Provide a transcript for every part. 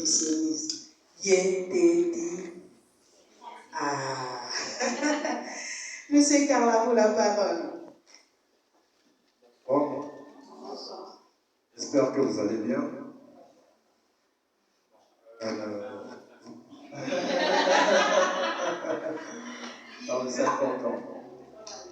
nutritionniste. Diététique. Ah. Monsieur Carla, vous la parole. Bon. J'espère que vous allez bien. Non, mais c'est important.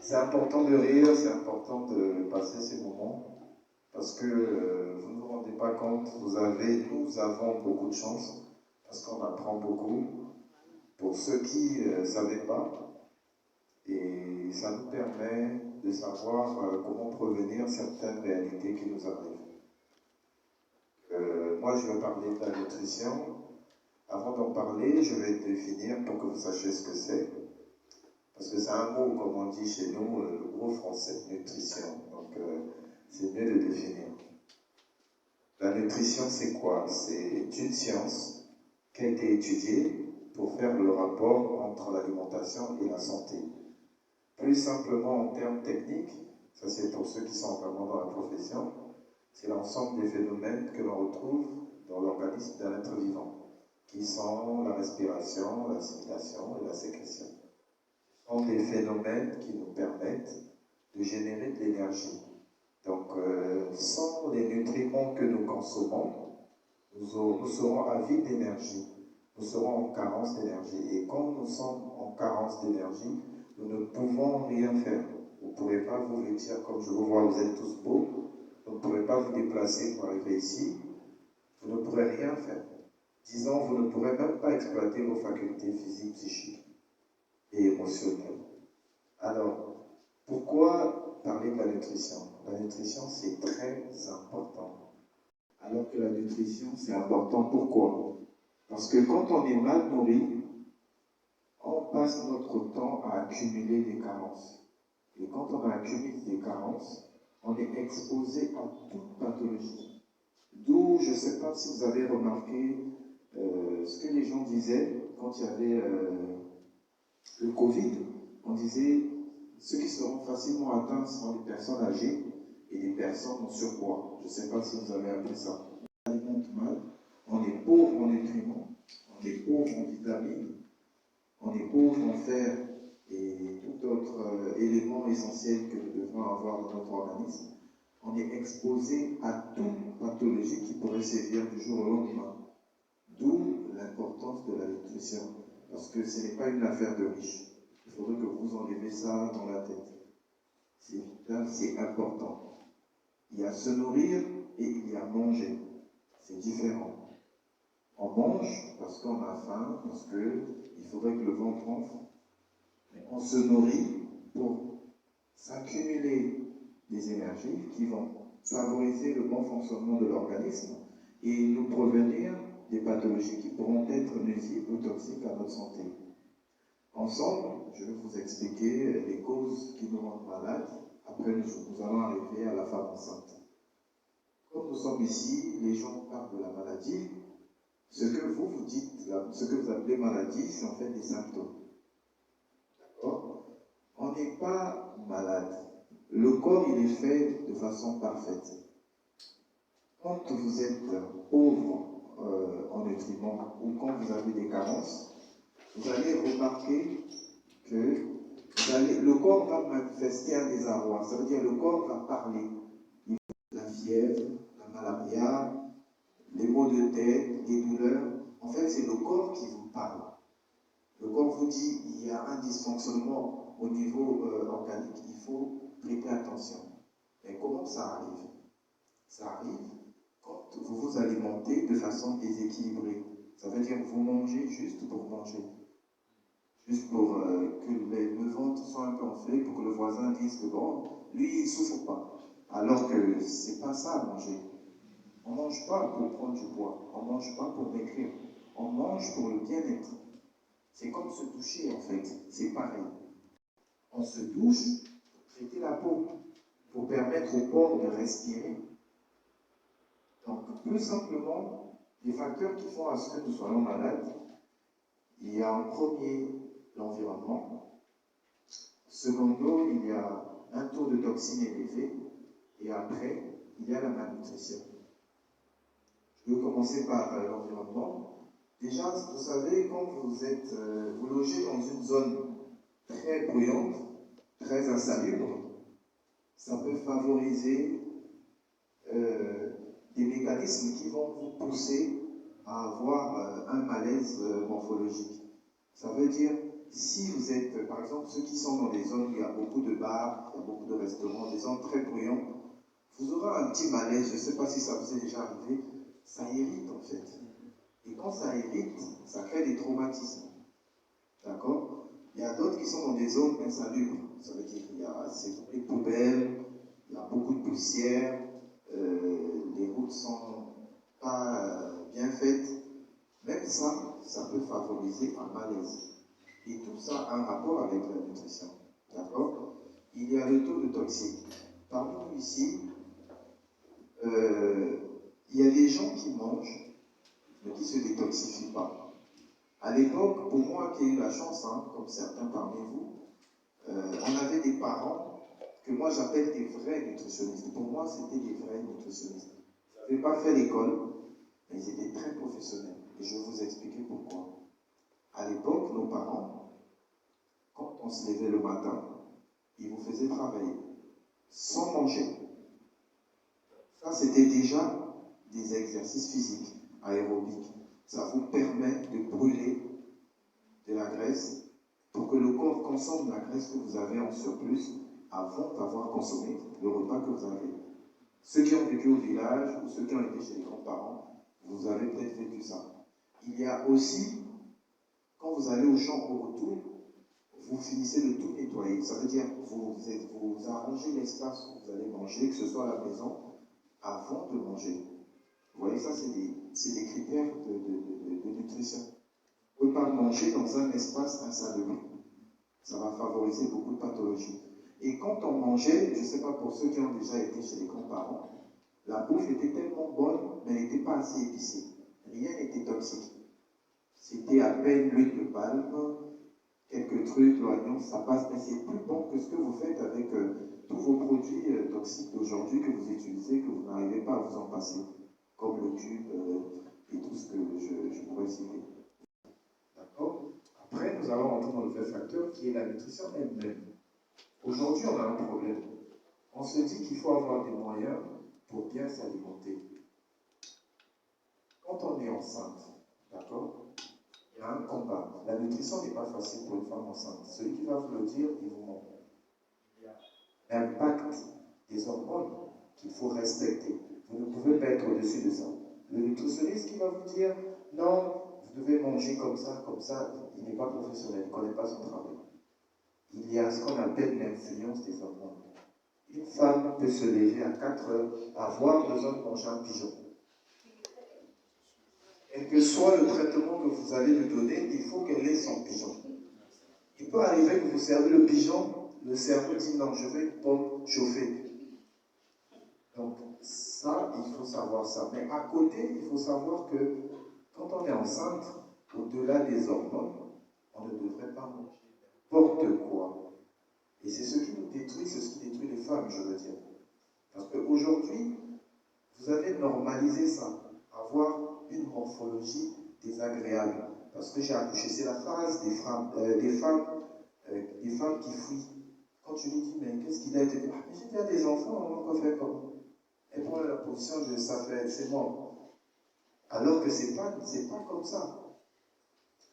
C'est important de rire, c'est important de passer ces moments. Parce que vous ne vous rendez pas compte, nous avons beaucoup de chance. Parce qu'on apprend beaucoup. Pour ceux qui ne savaient pas. Et ça nous permet de savoir comment prévenir certaines réalités qui nous arrivent. Moi, je vais parler de la nutrition. Avant d'en parler, je vais définir pour que vous sachiez ce que c'est. Parce que c'est un mot, comme on dit chez nous, le gros français, nutrition. Donc, c'est mieux de définir. La nutrition, c'est quoi? C'est une science qui a été étudiée pour faire le rapport entre l'alimentation et la santé. Plus simplement en termes techniques, ça c'est pour ceux qui sont vraiment dans la profession, c'est l'ensemble des phénomènes que l'on retrouve dans l'organisme d'un être vivant, qui sont la respiration, l'assimilation et la sécrétion. Ce sont des phénomènes qui nous permettent de générer de l'énergie. Donc, sans les nutriments que nous consommons, nous serons avides d'énergie, nous serons en carence d'énergie. Et quand nous sommes en carence d'énergie, nous ne pouvons rien faire. Vous ne pourrez pas vous vêtir comme je vous vois, vous êtes tous beaux. Vous ne pourrez pas vous déplacer pour arriver ici. Vous ne pourrez rien faire. Disons, vous ne pourrez même pas exploiter vos facultés physiques, psychiques et émotionnelles. Alors, pourquoi parler de la nutrition? La nutrition, c'est très important. Alors que la nutrition, c'est important. Pourquoi? Parce que quand on est mal nourri, on passe notre temps à accumuler des carences. Et quand on accumule des carences, on est exposé à toute pathologie. D'où, je ne sais pas si vous avez remarqué ce que les gens disaient quand il y avait le Covid. On disait, ceux qui seront facilement atteints seront des personnes âgées et des personnes en surpoids. Je ne sais pas si vous avez appris ça. On alimente mal, on est pauvre en nutriments, on est pauvre en vitamines, on est pauvre en fer et tout autre élément essentiel que nous devons avoir dans notre organisme. On est exposé à toute pathologie qui pourrait sévir du jour au lendemain. D'où l'importance de la nutrition. Parce que ce n'est pas une affaire de riches. Il faudrait que vous enlevez ça dans la tête. C'est important. Il y a se nourrir et il y a manger. C'est différent. On mange parce qu'on a faim, parce qu'il faudrait que le ventre enfle. Mais on se nourrit pour s'accumuler des énergies qui vont favoriser le bon fonctionnement de l'organisme et nous prévenir des pathologies qui pourront être nuisibles ou toxiques à notre santé. Ensemble, je vais vous expliquer les causes qui nous rendent malades. Après, nous allons arriver à la femme enceinte. Comme nous sommes ici, les gens parlent de la maladie. Ce que vous dites, ce que vous appelez maladie, c'est en fait des symptômes. D'accord? On n'est pas malade. Le corps, il est fait de façon parfaite. Quand vous êtes pauvre en nutriments ou quand vous avez des carences, vous allez remarquer que le corps va manifester un désarroi. Ça veut dire que le corps va parler. La fièvre, la malaria, les maux de tête, les douleurs. En fait, c'est le corps qui vous parle. Le corps vous dit qu'il y a un dysfonctionnement au niveau organique, il faut prêter attention. Mais comment ça arrive? Ça arrive quand vous vous alimentez de façon déséquilibrée. Ça veut dire que vous mangez juste pour manger. Juste pour que le ventre soit un peu enflé, pour que le voisin dise que bon, lui, il ne souffre pas. Alors que c'est pas ça à manger. On ne mange pas pour prendre du poids, on ne mange pas pour maigrir, on mange pour le bien-être. C'est comme se doucher en fait, c'est pareil. On se douche pour traiter la peau, pour permettre au corps de respirer. Donc, plus simplement, les facteurs qui font à ce que nous soyons malades, il y a en premier l'environnement. Secondo, il y a un taux de toxines élevé. Et après, il y a la malnutrition. Je vais commencer par l'environnement. Déjà, vous savez, quand vous logez dans une zone très bruyante, très insalubre, ça peut favoriser des mécanismes qui vont vous pousser à avoir un malaise morphologique. Ça veut dire, si vous êtes, par exemple, ceux qui sont dans des zones où il y a beaucoup de bars, il y a beaucoup de restaurants, des zones très bruyantes, vous aurez un petit malaise, je ne sais pas si ça vous est déjà arrivé, ça irrite en fait. Et quand ça irrite, ça crée des traumatismes. D'accord? Il y a d'autres qui sont dans des zones insalubres. Ça veut dire qu'il y a des poubelles, il y a beaucoup de poussière, les routes ne sont pas bien faites. Même ça, ça peut favoriser un malaise. Et tout ça a un rapport avec la nutrition. D'accord? Il y a le taux de toxiques. Parmi nous ici, il y a des gens qui mangent, mais qui ne se détoxifient pas. À l'époque, pour moi qui ai eu la chance, comme certains parmi vous, on avait des parents que moi j'appelle des vrais nutritionnistes. Pour moi, c'était des vrais nutritionnistes. Ils n'avaient pas fait l'école, mais ils étaient très professionnels. Et je vais vous expliquer pourquoi. À l'époque, nos parents, quand on se levait le matin, ils vous faisaient travailler sans manger. Ça, c'était déjà des exercices physiques, aérobiques. Ça vous permet de brûler de la graisse pour que le corps consomme la graisse que vous avez en surplus avant d'avoir consommé le repas que vous avez. Ceux qui ont vécu au village ou ceux qui ont été chez les grands-parents, vous avez peut-être vécu ça. Il y a aussi, quand vous allez au champ au retour, vous finissez de tout nettoyer. Ça veut dire que vous arrangez l'espace où vous allez manger, que ce soit à la maison, avant de manger. Vous voyez, ça, c'est des critères de nutrition. Vous ne pouvez pas manger dans un espace insalubre. Ça va favoriser beaucoup de pathologies. Et quand on mangeait, je ne sais pas pour ceux qui ont déjà été chez les grands-parents, la bouffe était tellement bonne, mais elle n'était pas assez épicée. Rien n'était toxique. C'était à peine l'huile de palme, quelques trucs, l'oignon, ça passe, mais c'est plus bon que ce que vous faites avec tous vos produits toxiques d'aujourd'hui que vous utilisez, que vous n'arrivez pas à vous en passer, comme le cube et tout ce que je pourrais citer. D'accord? Après, nous allons entrer dans le vrai facteur qui est la nutrition elle-même. Aujourd'hui, on a un problème. On se dit qu'il faut avoir des moyens pour bien s'alimenter. Quand on est enceinte, d'accord? Il y a un combat. La nutrition n'est pas facile pour une femme enceinte. Celui qui va vous le dire, il vous ment. Il y a l'impact des hormones qu'il faut respecter. Vous ne pouvez pas être au-dessus de ça. Le nutritionniste qui va vous dire, non, vous devez manger comme ça, il n'est pas professionnel, il ne connaît pas son travail. Il y a ce qu'on appelle l'influence des hormones. Une femme peut se lever à 4 heures, avoir besoin de manger un pigeon. Quel que soit le traitement que vous allez lui donner, il faut qu'elle ait son pigeon. Il peut arriver que vous servez le pigeon, le cerveau dit non, je veux une pomme chauffée. Donc ça, il faut savoir ça. Mais à côté, il faut savoir que quand on est enceinte, au-delà des hormones, on ne devrait pas manger n'importe quoi. Et c'est ce qui nous détruit, c'est ce qui détruit les femmes, je veux dire. Parce qu'aujourd'hui, vous avez normalisé ça, avoir une morphologie désagréable. Parce que j'ai accouché, c'est la phase des femmes qui fuient. Quand tu lui dis, mais qu'est-ce qu'il a été dit? Mais j'ai déjà des enfants, on va faire comment? Elle prend la position de ça fait, c'est mort. Alors que c'est pas comme ça.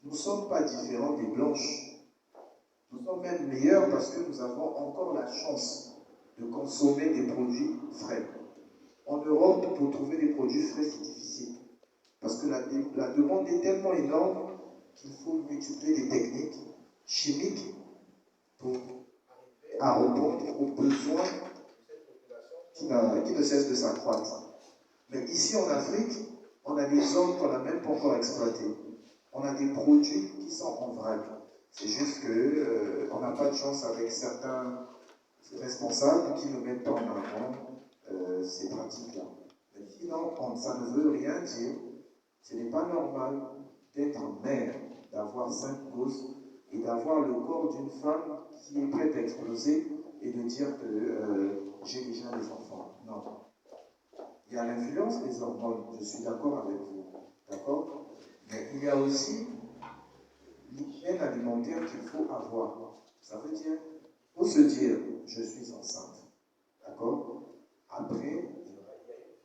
Nous ne sommes pas différents des blanches. Nous sommes même meilleurs parce que nous avons encore la chance de consommer des produits frais. En Europe, pour trouver des produits frais, c'est difficile. Parce que la demande est tellement énorme qu'il faut multiplier des techniques chimiques pour arriver à répondre aux besoins qui ne cessent de s'accroître. Mais ici en Afrique, on a des zones qu'on n'a même pas encore exploitées. On a des produits qui sont en vrac. C'est juste qu'on n'a pas de chance avec certains responsables qui ne mettent pas en avant ces pratiques-là. Mais sinon, ça ne veut rien dire. Ce n'est pas normal d'être mère, d'avoir 5 gosses et d'avoir le corps d'une femme qui est prête à exploser et de dire que j'ai déjà des enfants. Non. Il y a l'influence des hormones, je suis d'accord avec vous. D'accord? Mais il y a aussi l'hygiène alimentaire qu'il faut avoir. Ça veut dire, il faut se dire, je suis enceinte. D'accord? Après,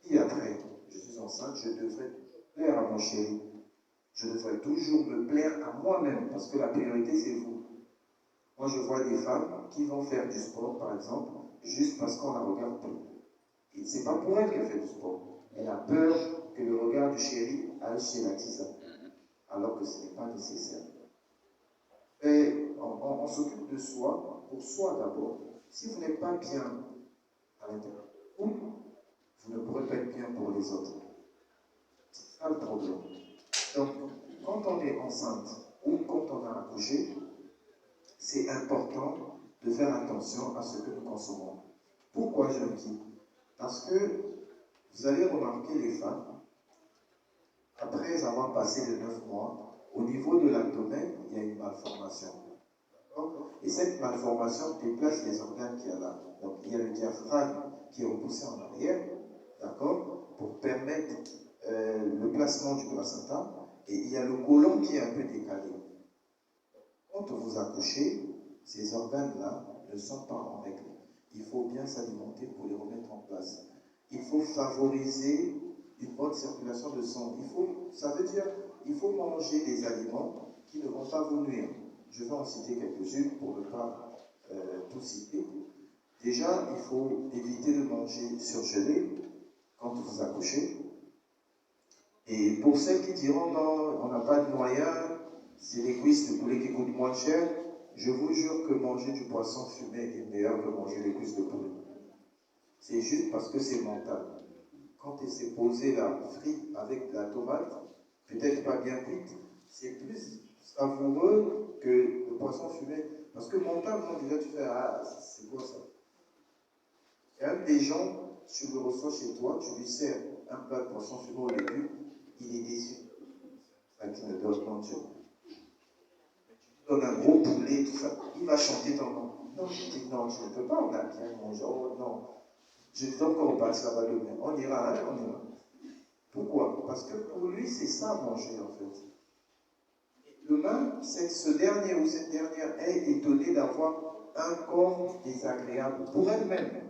et après, je suis enceinte, je devrais plaire à mon chéri. Je devrais toujours me plaire à moi-même, parce que la priorité, c'est vous. Moi, je vois des femmes qui vont faire du sport, par exemple, juste parce qu'on la regarde plus. Et c'est pas pour elle qu'elle fait du sport. Elle a peur que le regard du chéri aille chez la tisane, alors que ce n'est pas nécessaire. Et on s'occupe de soi, pour soi d'abord. Si vous n'êtes pas bien à l'intérieur, vous ne pourrez pas être bien pour les autres. C'est ça le problème. Donc, quand on est enceinte ou quand on a accouché, c'est important de faire attention à ce que nous consommons. Pourquoi je le dis? Parce que vous allez remarquer les femmes, après avoir passé les 9 mois, au niveau de l'abdomen, il y a une malformation. Et cette malformation déplace les organes qu'il y a là. Donc il y a le diaphragme qui est repoussé en arrière, d'accord, pour permettre le placement du placenta, et il y a le côlon qui est un peu décalé. Quand vous accouchez, ces organes-là ne sont pas en règle. Il faut bien s'alimenter pour les remettre en place. Il faut favoriser une bonne circulation de sang. Ça veut dire qu'il faut manger des aliments qui ne vont pas vous nuire. Je vais en citer quelques-unes pour ne pas tout citer. Déjà, il faut éviter de manger surgelé quand vous accouchez. Et pour celles qui diront non, on n'a pas de moyens, c'est les cuisses de poulet qui coûtent moins cher, je vous jure que manger du poisson fumé est meilleur que manger les cuisses de poulet. C'est juste parce que c'est mental. Quand elle s'est posée la frite avec de la tomate, peut-être pas bien cuite, c'est plus savoureux que le poisson fumé. Parce que mentalement, déjà tu fais, ah, c'est quoi ça? Et un des gens, tu le reçois chez toi, tu lui sers un plat de poisson fumé au début, il est déçu. Ça qui ne doit pas Dieu. Tu donnes un gros poulet, tout ça, il va chanter ton nom. Non, je dis non, je ne peux pas, on a bien mangé. Oh non, je dis encore au ça va demain. On ira, hein, on ira. Pourquoi? Parce que pour lui, c'est ça manger en fait. Demain, ce dernier ou cette dernière est étonné d'avoir un corps désagréable pour elle-même.